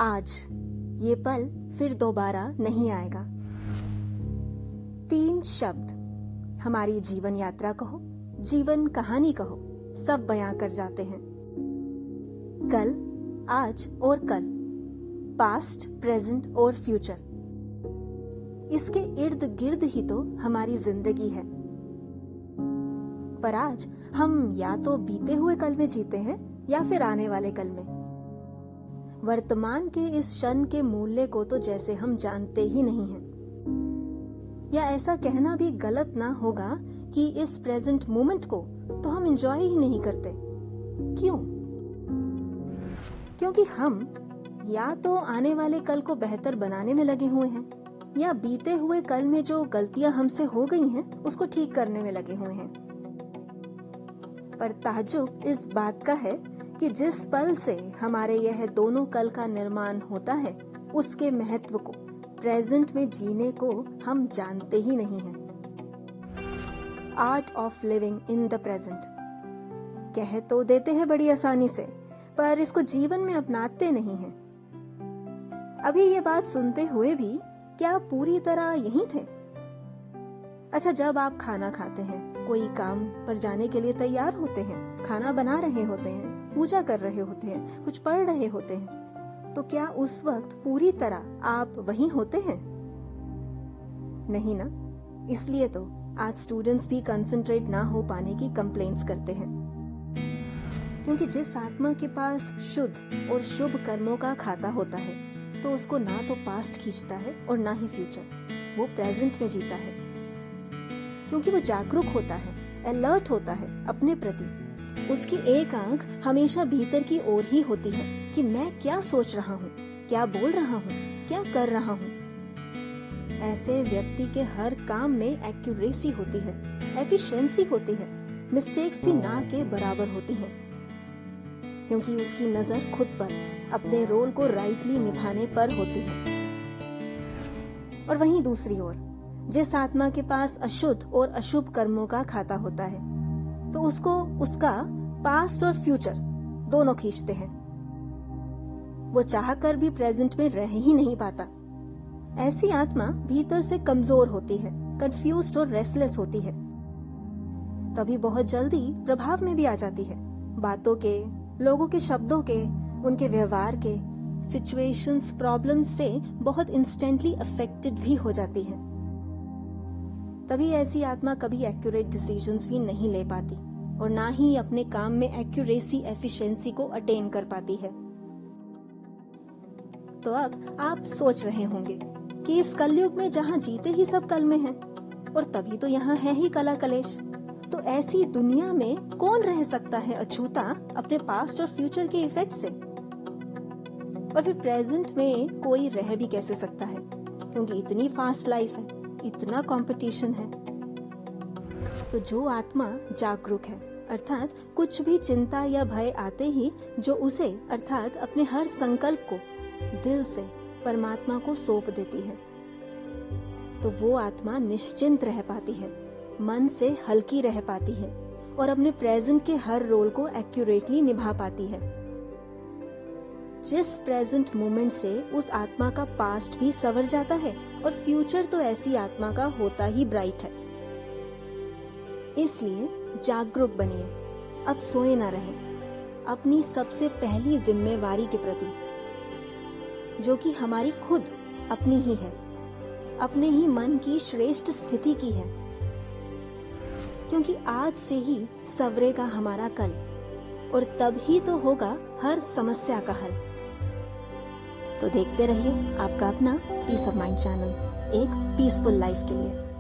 आज ये पल फिर दोबारा नहीं आएगा। 3 शब्द हमारी जीवन यात्रा कहो, जीवन कहानी कहो, सब बयां कर जाते हैं। कल, आज और कल, पास्ट, प्रेजेंट और फ्यूचर। इसके इर्द गिर्द ही तो हमारी जिंदगी है। पर आज हम या तो बीते हुए कल में जीते हैं या फिर आने वाले कल में। वर्तमान के इस क्षण के मूल्य को तो जैसे हम जानते ही नहीं हैं। या ऐसा कहना भी गलत ना होगा कि इस प्रेजेंट मोमेंट को तो हम एंजॉय ही नहीं करते। क्यों? क्योंकि हम या तो आने वाले कल को बेहतर बनाने में लगे हुए हैं या बीते हुए कल में जो गलतियां हमसे हो गई हैं उसको ठीक करने में लगे हुए हैं। पर ताज्जुब इस बात का है कि जिस पल से हमारे यह दोनों कल का निर्माण होता है उसके महत्व को, प्रेजेंट में जीने को हम जानते ही नहीं हैं। Art of living in the present कह तो देते हैं बड़ी आसानी से, पर इसको जीवन में अपनाते नहीं हैं। अभी ये बात सुनते हुए भी क्या पूरी तरह यही थे? अच्छा, जब आप खाना खाते हैं, कोई काम पर जाने के लिए तैयार होते हैं, खाना बना रहे होते हैं, पूजा कर रहे होते हैं, कुछ पढ़ रहे होते हैं, तो क्या उस वक्त पूरी तरह आप वहीं होते हैं? नहीं ना। इसलिए तो आज स्टूडेंट्स भी कंसंट्रेट ना हो पाने की कंप्लेंट्स करते हैं। क्योंकि जिस आत्मा के पास शुद्ध और शुभ कर्मों का खाता होता है तो उसको ना तो पास्ट खींचता है और ना ही फ्यूचर। वो प्रेजेंट में जीता है क्योंकि वो जागरूक होता है, अलर्ट होता है अपने प्रति। उसकी एक आंख हमेशा भीतर की ओर ही होती है कि मैं क्या सोच रहा हूँ, क्या बोल रहा हूँ, क्या कर रहा हूँ। ऐसे व्यक्ति के हर काम में एक्यूरेसी होती है, एफिशिएंसी होती है, मिस्टेक्स भी ना के बराबर होती हैं। क्योंकि उसकी नजर खुद पर, अपने रोल को राइटली निभाने पर होती है। और वहीं दूसरी ओर जिस आत्मा के पास अशुद्ध और अशुभ कर्मों का खाता होता है तो उसको उसका पास्ट और फ्यूचर दोनों खींचते हैं। वो चाहकर भी प्रेजेंट में रह ही नहीं पाता। ऐसी आत्मा भीतर से कमजोर होती है, कंफ्यूज्ड और रेस्टलेस होती है। तभी बहुत जल्दी प्रभाव में भी आ जाती है, बातों के, लोगों के शब्दों के, उनके व्यवहार के, सिचुएशंस, प्रॉब्लम्स से बहुत इंस्टेंटली अफेक्टेड भी हो जाती है। तभी ऐसी आत्मा कभी एक्यूरेट डिसीजंस भी नहीं ले पाती और ना ही अपने काम में एक्यूरेसी, एफिशिएंसी को अटेन कर पाती है। तो अब आप सोच रहे होंगे कि इस कलयुग में जहाँ जीते ही सब कल में हैं और तभी तो यहाँ है ही कला कलेश, तो ऐसी दुनिया में कौन रह सकता है अछूता अपने पास्ट और फ्यूचर के इफेक्ट से? और फिर प्रेजेंट में कोई रह भी कैसे सकता है, क्योंकि इतनी फास्ट लाइफ है, इतना कंपटीशन है। तो जो आत्मा जागरूक है, अर्थात कुछ भी चिंता या भय आते ही जो उसे, अर्थात अपने हर संकल्प को दिल से परमात्मा को सौंप देती है, तो वो आत्मा निश्चिंत रह पाती है, मन से हल्की रह पाती है और अपने प्रेजेंट के हर रोल को एक्यूरेटली निभा पाती है। जिस प्रेजेंट मोमेंट से उस आत्मा का पास्ट भी संवर जाता है और फ्यूचर तो ऐसी आत्मा का होता ही ब्राइट है। इसलिए जागरूक बनिए, अब सोए ना रहे अपनी सबसे पहली जिम्मेवारी के प्रति, जो कि हमारी खुद अपनी ही है, अपने ही मन की श्रेष्ठ स्थिति की है। क्योंकि आज से ही संवरेगा हमारा कल और तब ही तो होगा हर समस्या का हल। तो देखते रहिए आपका अपना पीस ऑफ माइंड चैनल, एक पीसफुल लाइफ के लिए।